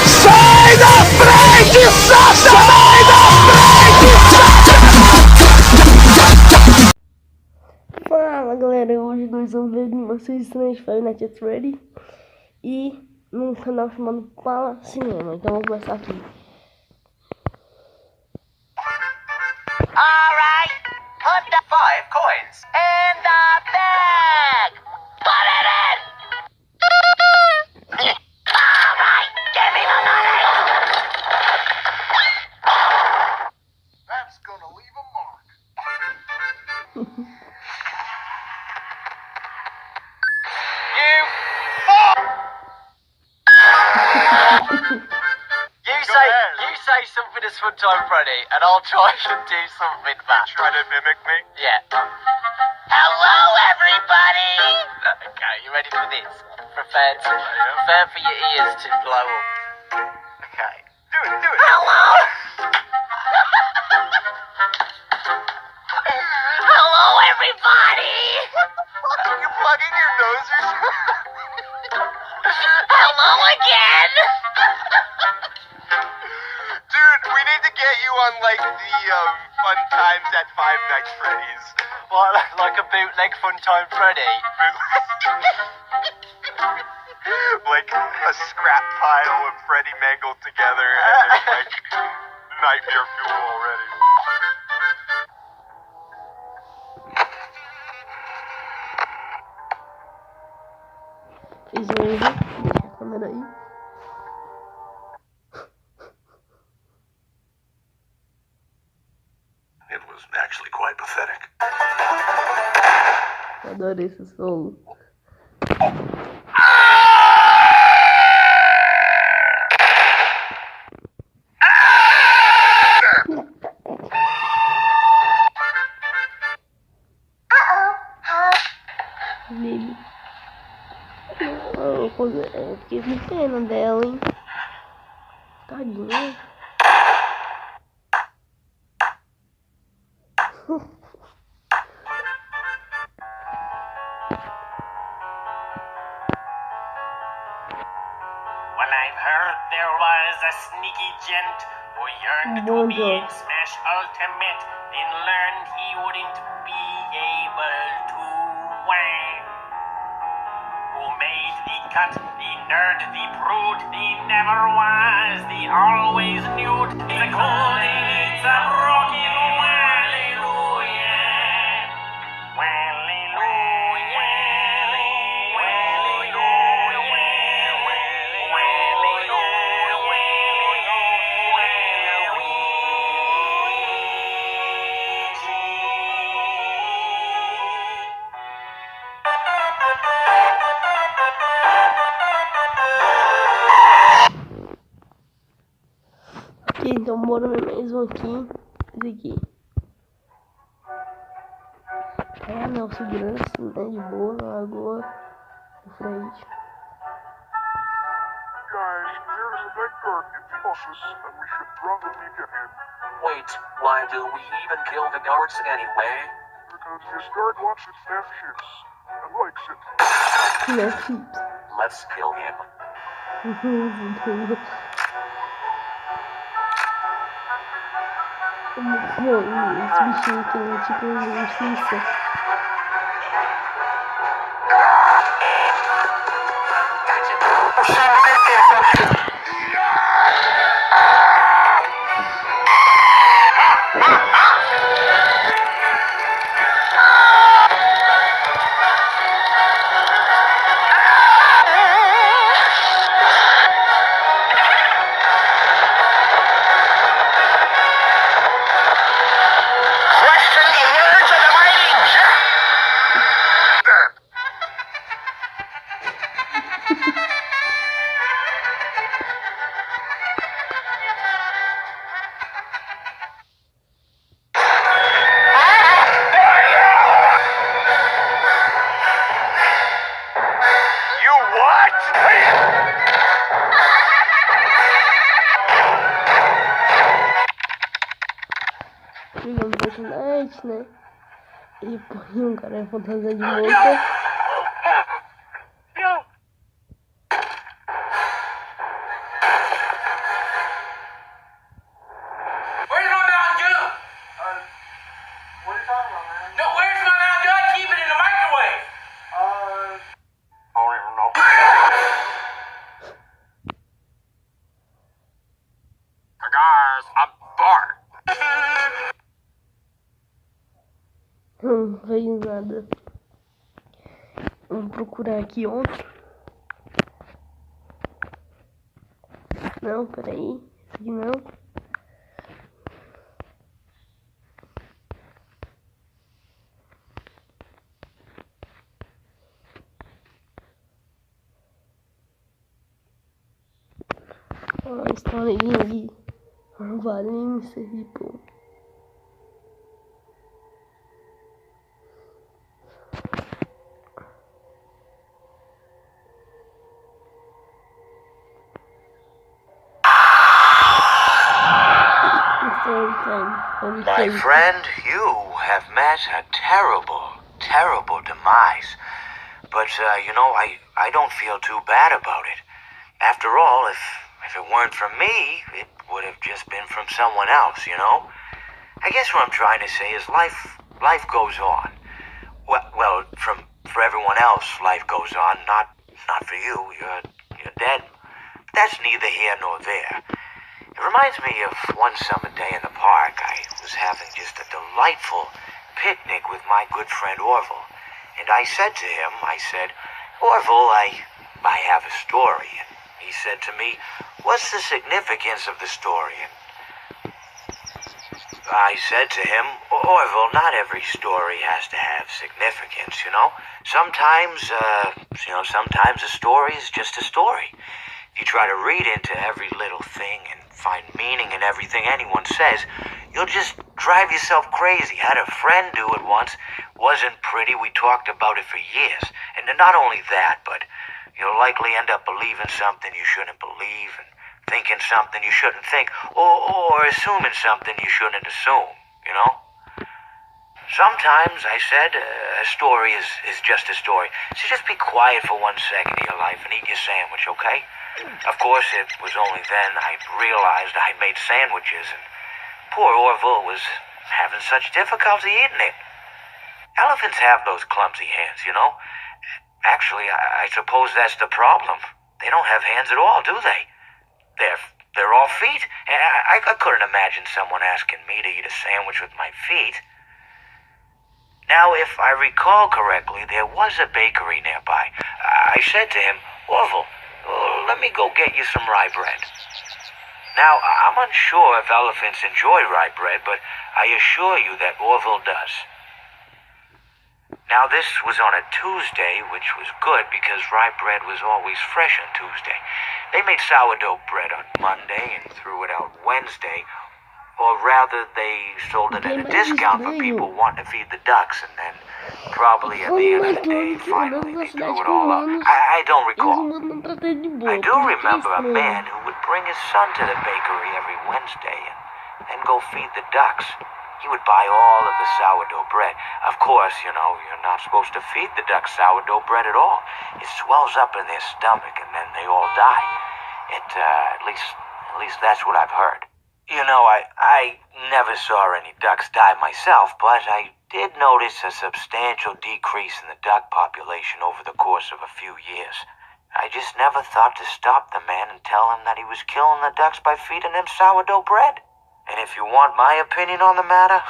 Sai da frente, Sasha! Sai da frente, Sasha! Fala galera, hoje nós vamos ver Animações Estranhas FNAF Ready e num canal chamado Fala Cinema. Então vamos começar aqui. Alright, put the 5 coins in the bag. Put it in! Alright, give me the money! That's gonna leave a mark. You say something as Fun Time Freddy, and I'll try and do something back. Try to mimic me? Yeah. Hello, everybody! Okay, you ready for this? Prepare for your ears to blow up. Okay. Do it. Hello! Hello, everybody! You plugging your nose or something? Hello again! Dude, we need to get you on like the Fun Times at Five Nights Freddy's. What, like a bootleg Fun Time Freddy? Like a scrap pile of Freddy mangled together and it's like nightmare fuel already. Fiz um erro, deixa a câmera aí. It was actually quite pathetic. Adorei esse solo. Lili. Eu fiquei com pena dela, hein? Tadinha. Well, I've heard there was a sneaky gent who yearned to be in Smash Ultimate, then learned he wouldn't be able to win. Who made the cut, the nerd, the prude, the never was, the always nude, the golden, it's a rockin' hallelujah. Ok, então bora ver mais um aqui. Esse aqui. É, o segurança, né? De boa, na lagoa. De frente. Guys, there's a big bird in the office and we should probably get him. Wait, why do we even kill the guards anyway? Because this guard watches FNAF ships and likes it. Né, chips. Let's kill him. Esse bichinho aqui é tipo um justiça. Pegando o personagem, né? E põe um cara fantasma de moça. vejo nada. Vamos procurar aqui outro. Não, peraí. Esse aqui não. Olha a historinha ali. Valência, Ripple. My friend, you have met a terrible, terrible demise. But, you know, I don't feel too bad about it. After all, if it weren't from me, it would have just been from someone else, you know? I guess what I'm trying to say is life goes on. Well, for everyone else, life goes on, not for you. You're dead. But that's neither here nor there. It reminds me of one summer day in the park. I was having just a delightful picnic with my good friend Orville. And I said to him, Orville, I have a story. And he said to me, what's the significance of the story? And I said to him, Orville, not every story has to have significance, you know? Sometimes a story is just a story. If you try to read into every little thing and find meaning in everything anyone says, you'll just drive yourself crazy. Had a friend do it once. Wasn't pretty. We talked about it for years. And not only that, but you'll likely end up believing something you shouldn't believe and thinking something you shouldn't think, or assuming something you shouldn't assume, you know? Sometimes, I said, a story is just a story. So just be quiet for 1 second of your life and eat your sandwich, okay? Of course, it was only then I realized I made sandwiches, and poor Orville was having such difficulty eating it. Elephants have those clumsy hands, you know? Actually, I suppose that's the problem. They don't have hands at all, do they? They're all feet. And I couldn't imagine someone asking me to eat a sandwich with my feet. Now, if I recall correctly, there was a bakery nearby. I said to him, Orville, let me go get you some rye bread. Now, I'm unsure if elephants enjoy rye bread, but I assure you that Orville does. Now, this was on a Tuesday, which was good because rye bread was always fresh on Tuesday. They made sourdough bread on Monday and threw it out Wednesday. Or rather, they sold it at a discount for people wanting to feed the ducks, and then probably at the end of the day, finally they threw it all out. I don't recall. I do remember a man who would bring his son to the bakery every Wednesday and then go feed the ducks. He would buy all of the sourdough bread. Of course, you know, you're not supposed to feed the ducks sourdough bread at all. It swells up in their stomach and then they all die. At least that's what I've heard. You know, I never saw any ducks die myself, but I did notice a substantial decrease in the duck population over the course of a few years. I just never thought to stop the man and tell him that he was killing the ducks by feeding them sourdough bread. And if you want my opinion on the matter,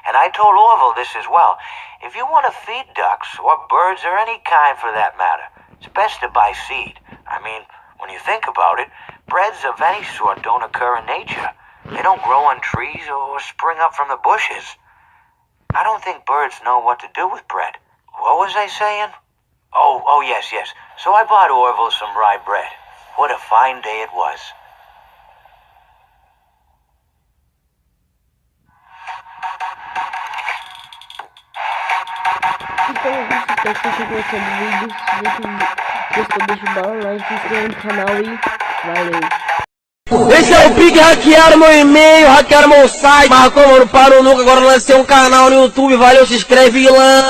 and I told Orville this as well, if you want to feed ducks, or birds, or any kind for that matter, it's best to buy seed. I mean, when you think about it, breads of any sort don't occur in nature. They don't grow on trees or spring up from the bushes. I don't think birds know what to do with bread. What was I saying? Oh, yes. So I bought Orville some rye bread. What a fine day it was. Então é isso, espero que vocês tenham gostado do vídeo. Se você gostou, deixa o like, se inscreva no canal e valeu! Esse é o Pig, hackearam meu e-mail, hackearam meu site, mas como eu não paro nunca, agora lancei um canal no YouTube, valeu, se inscreve lá!